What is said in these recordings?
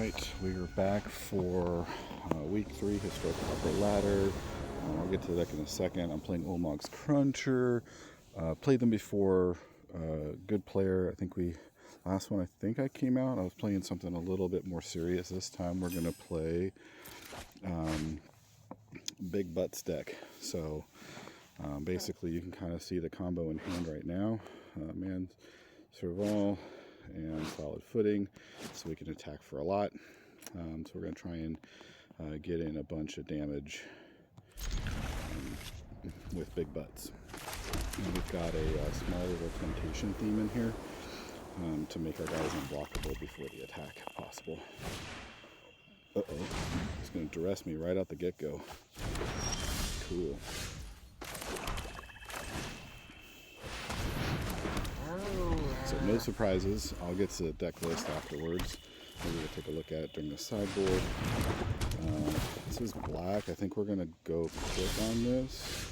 Alright, we are back for week 3, Historic Pauper Ladder. I'll get to the deck in a second. I'm playing Olmog's Cruncher. Played them before. Good player. Last one I came out. I was playing something a little bit more serious. This time we're going to play Big Butts deck. So basically you can kind of see the combo in hand right now. Man, Serval and Solid Footing, so we can attack for a lot. So we're going to try and get in a bunch of damage with Big Butts. And we've got a small little temptation theme in here to make our guys unblockable before the attack if possible. Uh-oh, it's going to duress me right out the get-go. Cool. So no surprises. I'll get to the deck list afterwards. Maybe we'll take a look at it during the sideboard. This is black. I think we're going to go quick on this.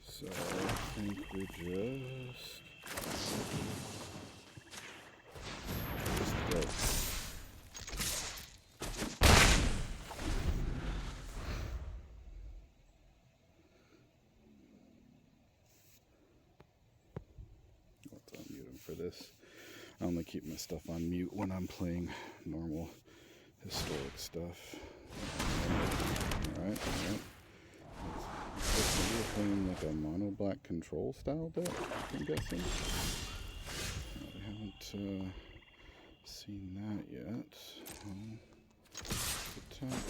So I think we just go. For this, I only keep my stuff on mute when I'm playing normal historic stuff. Alright. We're playing like a mono black control style deck, I'm guessing. I haven't seen that yet. Attack.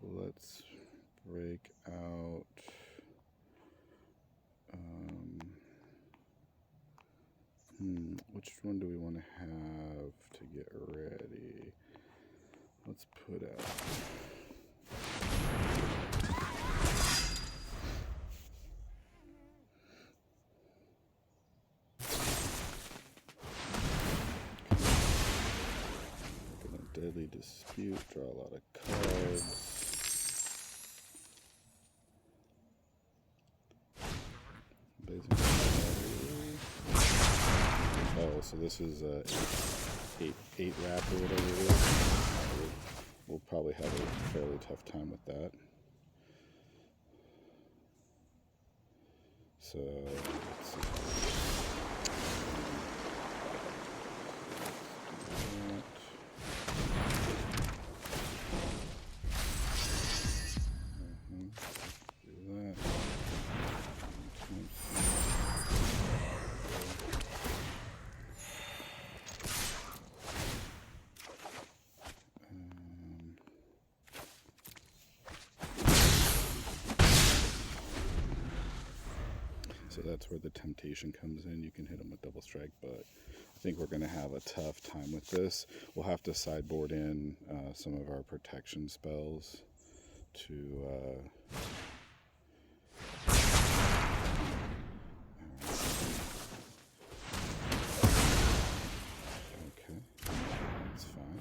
Let's break out. Which one do we want to have to get ready? Let's put out. Deadly Dispute, draw a lot of cards. Oh, so this is 8Wrath or whatever it is. We'll probably have a fairly tough time with that. So, let's see. So that's where the temptation comes in. You can hit them with double strike, but I think we're going to have a tough time with this. We'll have to sideboard in some of our protection spells to okay, that's fine.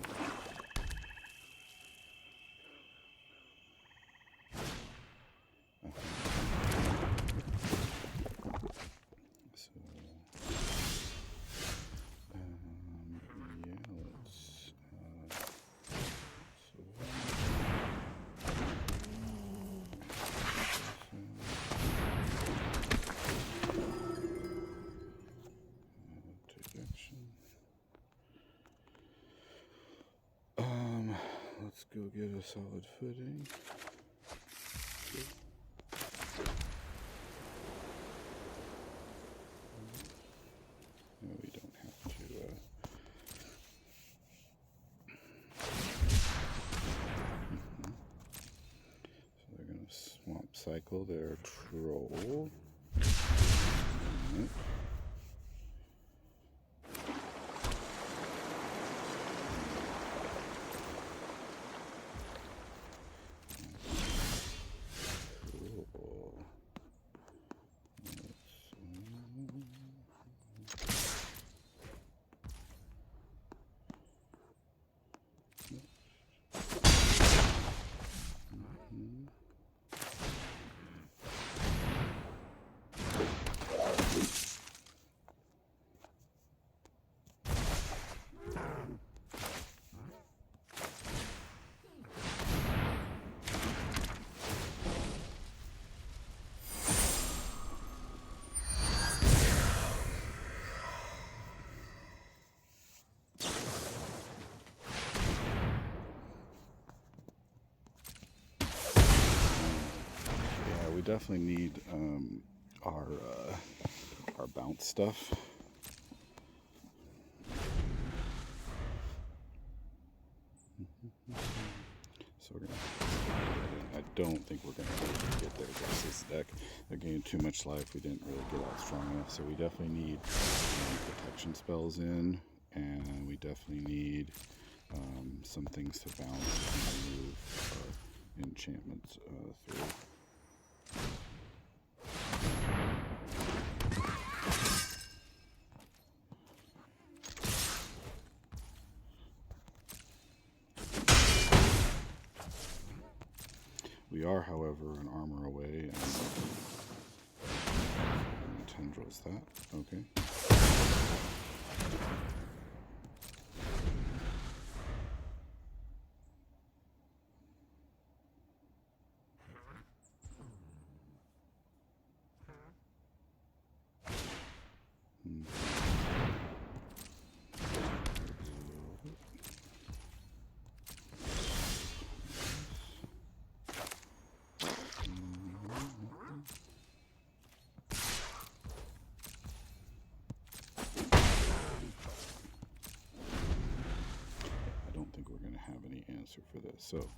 Let's go get a Solid Footing. No, we don't have to. So they're going to Swamp Cycle their Troll. Right. definitely need our bounce stuff. So we're gonna. I don't think we're gonna be able to get there against this deck. They're getting too much life. We didn't really get out strong enough, so we definitely need protection spells in, and we definitely need some things to bounce and move enchantments through. We are, however, an armor away, and tendrils that. Okay. Answer for this. So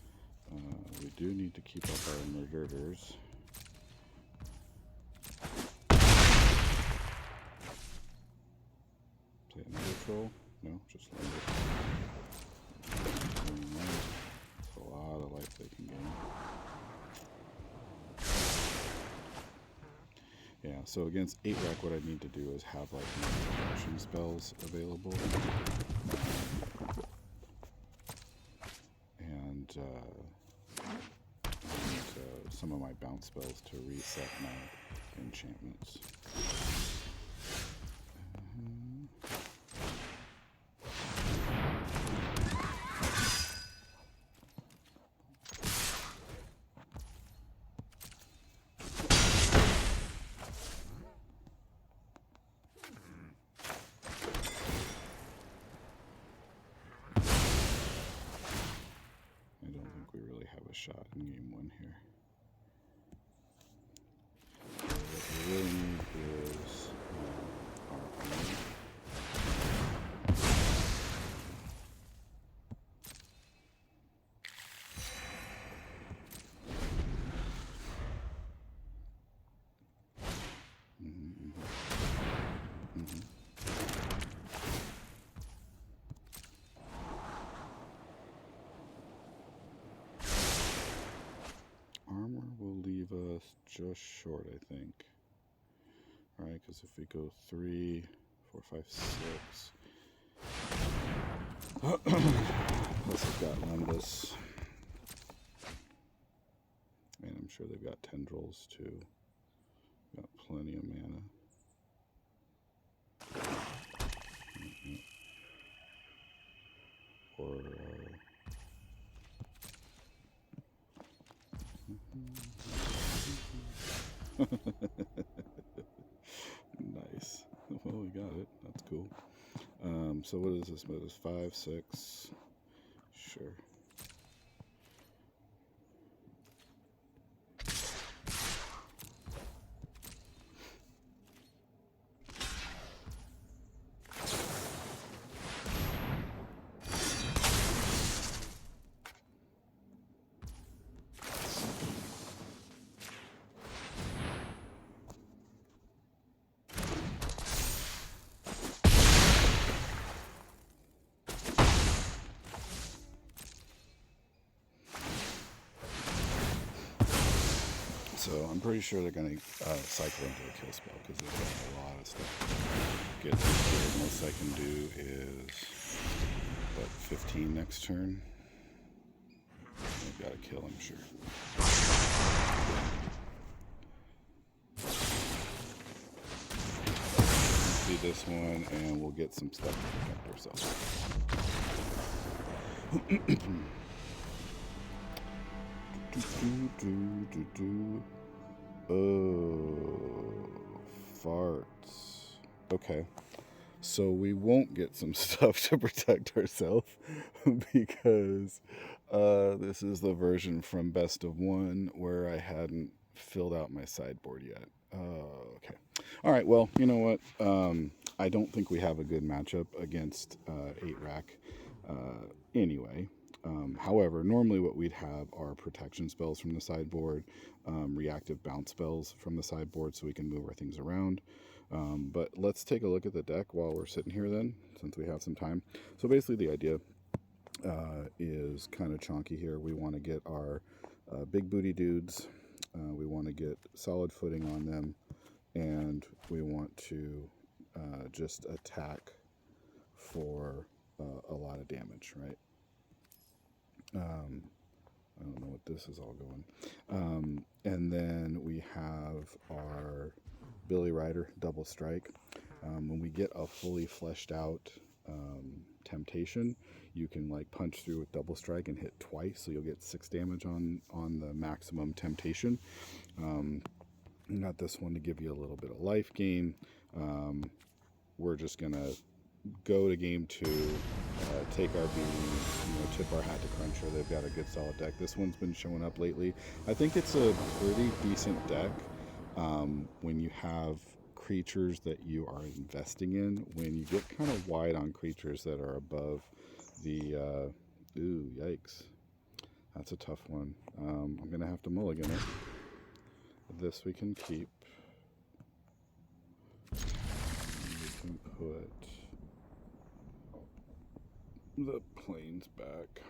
we do need to keep up our murderers. Play another troll? No, just land it. That's a lot of life they can gain. Yeah, so against 8Wrath, what I need to do is have like protection spells available. And some of my bounce spells to reset my enchantments. Have a shot in game one here. So what we really need is our armor. Armor will leave us just short, I think. Alright, because if we go 3, 4, 5, 6. Plus we've got Lembas. And I'm sure they've got tendrils too. Got plenty of mana. Or nice. Well, we got it. That's cool. So what is this mode? Is 5, 6? Sure. So I'm pretty sure they're going to cycle into a kill spell because they've got a lot of stuff to get through. The most I can do is, what, 15 next turn? They've got to kill, I'm sure. See this one, and we'll get some stuff to protect ourselves. Oh, farts. Okay, so we won't get some stuff to protect ourselves because this is the version from Best of One where I hadn't filled out my sideboard yet. Okay. All right. Well, you know what? I don't think we have a good matchup against 8Wrath anyway. However, normally what we'd have are protection spells from the sideboard, reactive bounce spells from the sideboard so we can move our things around. But let's take a look at the deck while we're sitting here then, since we have some time. So basically the idea is kind of chonky here. We want to get our big booty dudes. We want to get solid footing on them, and we want to just attack for a lot of damage, right? I don't know what this is all going. And then we have our Billy Rider double strike. When we get a fully fleshed out temptation, you can like punch through with double strike and hit twice, so you'll get 6 damage on the maximum temptation. Got this one to give you a little bit of life gain. We're just gonna go to game 2, take our beating, tip our hat to Cruncher. They've got a good solid deck. This one's been showing up lately. I think it's a pretty decent deck when you have creatures that you are investing in. When you get kind of wide on creatures that are above the ooh, yikes, that's a tough one. I'm gonna have to mulligan it. This we can keep. We can put the planes back.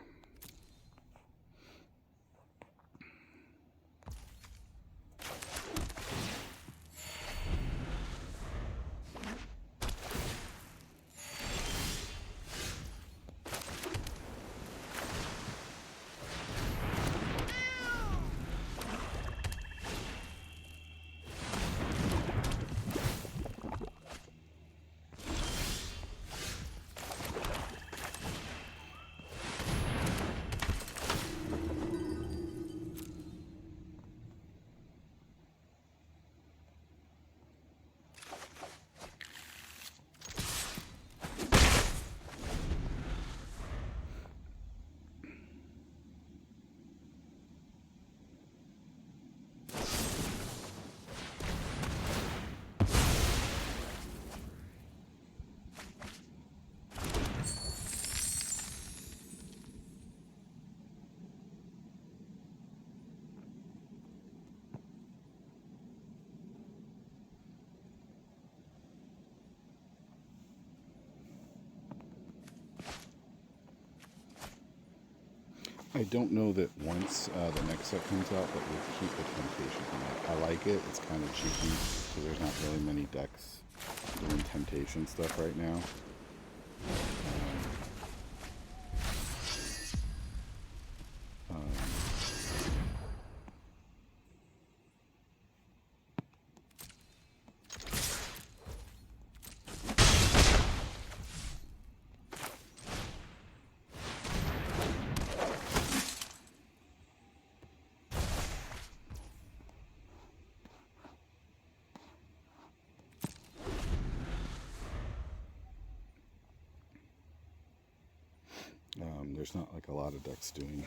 I don't know that once the next set comes out that we'll keep the Temptation from it. I like it. It's kind of cheeky, so there's not really many decks doing Temptation stuff right now. There's not like a lot of decks doing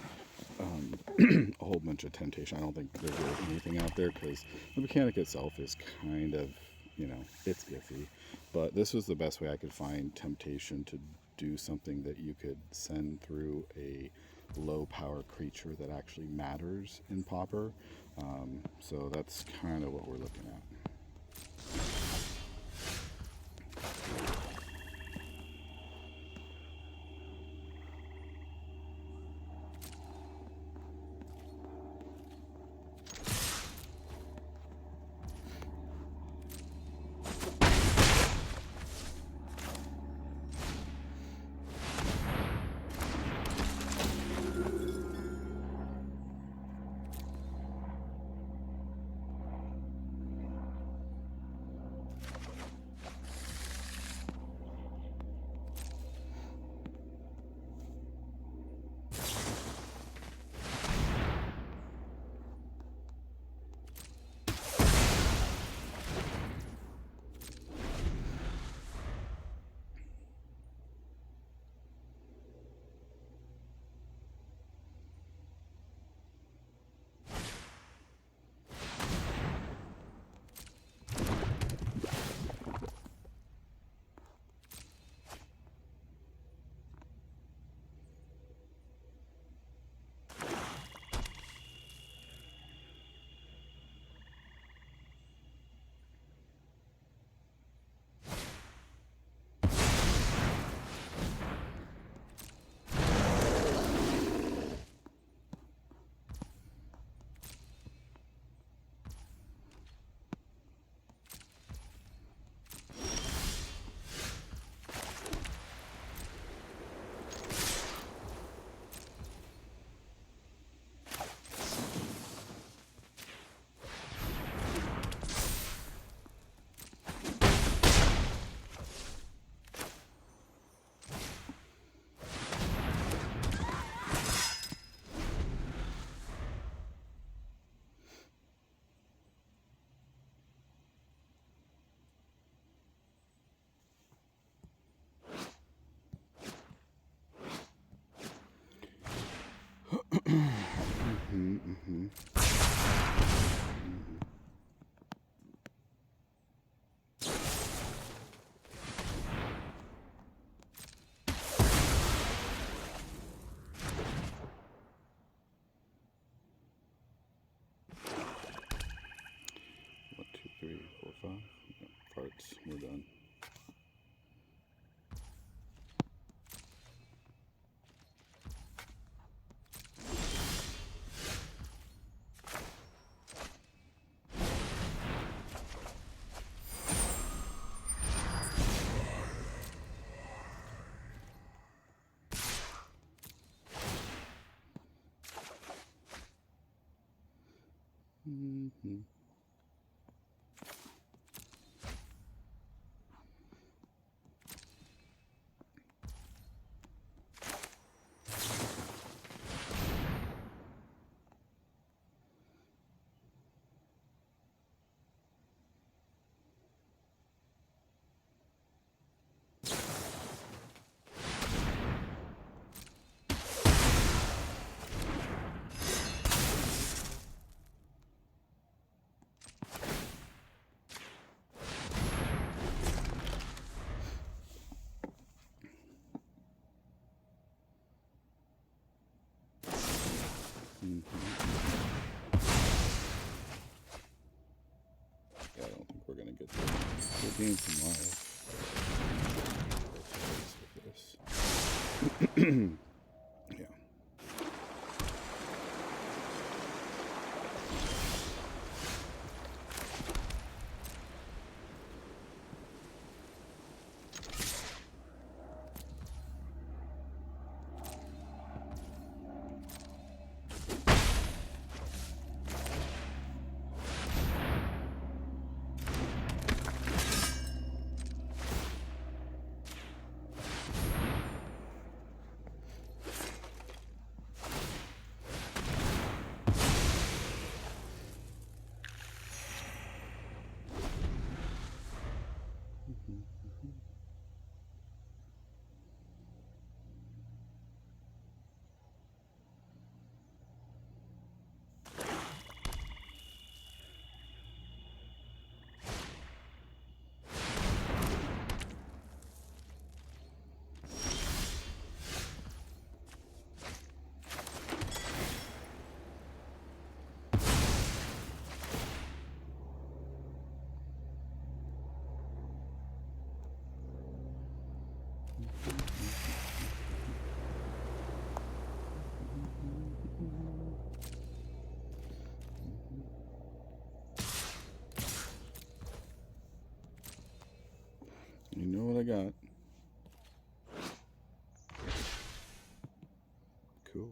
a whole bunch of Temptation. I don't think there's really anything out there because the mechanic itself is kind of, it's iffy. But this was the best way I could find Temptation to do something that you could send through a low power creature that actually matters in Pauper. So that's kind of what we're looking at. we're done. Mm-hmm. Yeah, I don't think we're gonna get there. We'll gain some life. Yeah. You know what I got? Cool.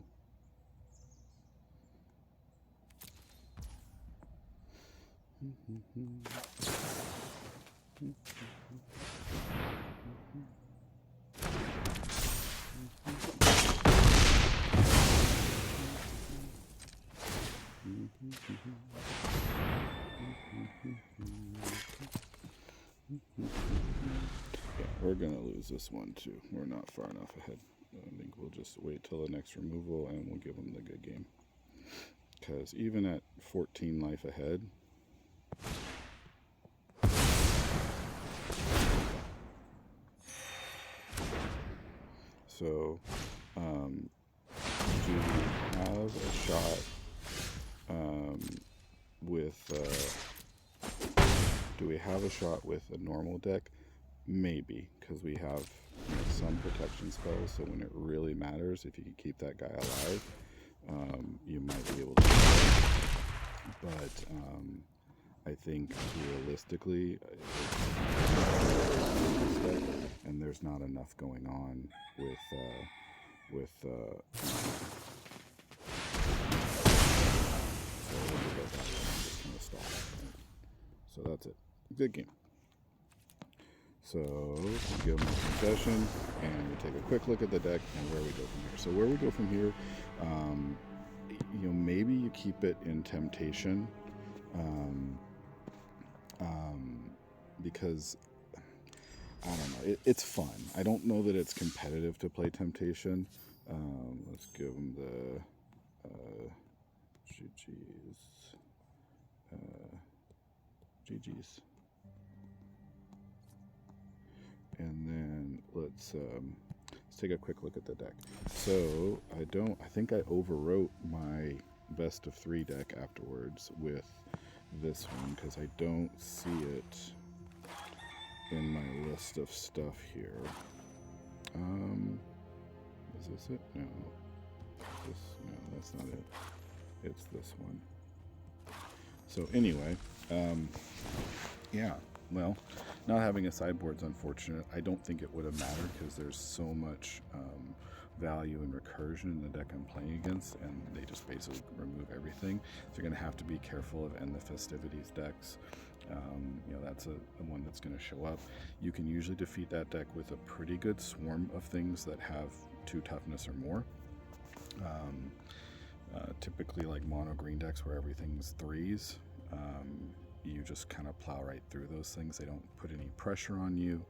Yeah, we're gonna lose this one too. We're not far enough ahead. I think we'll just wait till the next removal and we'll give them the good game. Because even at 14 life ahead, so do we have a shot do we have a shot with a normal deck? Maybe, because we have some protection spells, so when it really matters, if you can keep that guy alive, you might be able to. But I think realistically, and there's not enough going on with so that's it. Good game. So give them a concession, and we take a quick look at the deck and where we go from here. So where we go from here, maybe you keep it in Temptation, because I don't know, it's fun. I don't know that it's competitive to play Temptation. Let's give them the GG's. And then let's take a quick look at the deck. So I think I overwrote my best of 3 deck afterwards with this one because I don't see it in my list of stuff here. Is this it? No. No, that's not it. It's this one. So anyway, yeah, well, not having a sideboard's unfortunate. I don't think it would have mattered because there's so much value and recursion in the deck I'm playing against, and they just basically remove everything. So you're going to have to be careful of End the Festivities decks. That's a one that's going to show up. You can usually defeat that deck with a pretty good swarm of things that have 2 toughness or more. Typically like mono green decks where everything's 3s. You just kind of plow right through those things. They don't put any pressure on you.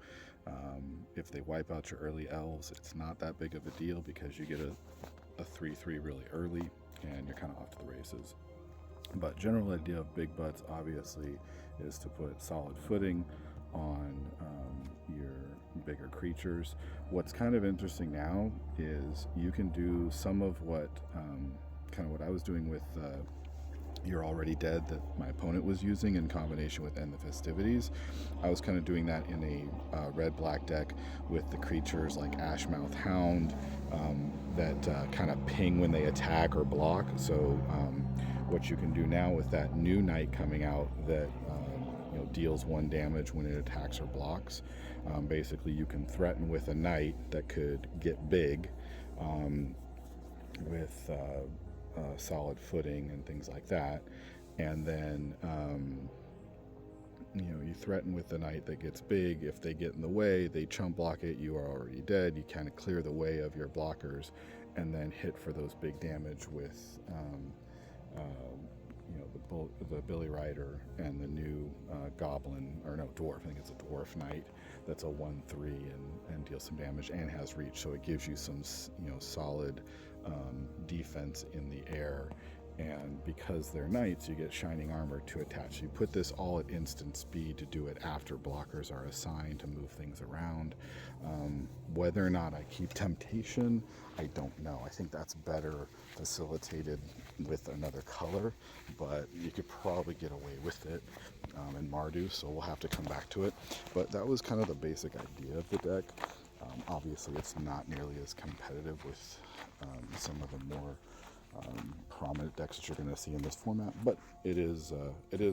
If they wipe out your early elves, it's not that big of a deal because you get a 3/3 really early and you're kind of off to the races. But general idea of big butts obviously is to put solid footing on your bigger creatures. What's kind of interesting now is you can do some of what I was doing with You're Already Dead that my opponent was using in combination with End the Festivities. I was kind of doing that in a red-black deck with the creatures like Ashmouth Hound that kind of ping when they attack or block. So what you can do now with that new knight coming out that deals 1 damage when it attacks or blocks, basically you can threaten with a knight that could get big with solid footing and things like that, and then you threaten with the knight that gets big. If they get in the way, they chump block it. You are already dead. You kind of clear the way of your blockers, and then hit for those big damage with the Billy Rider and the new dwarf. I think it's a dwarf knight that's a 1/3 and deals some damage and has reach, so it gives you some solid defense in the air. And because they're knights, you get shining armor to attach. So you put this all at instant speed to do it after blockers are assigned to move things around. Whether or not I keep Temptation, I don't know. I think that's better facilitated with another color, but you could probably get away with it in Mardu, so we'll have to come back to it. But that was kind of the basic idea of the deck. Obviously, it's not nearly as competitive with some of the more prominent decks that you're going to see in this format, but it is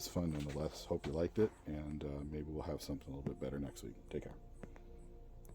fun nonetheless. Hope you liked it, and maybe we'll have something a little bit better next week. Take care.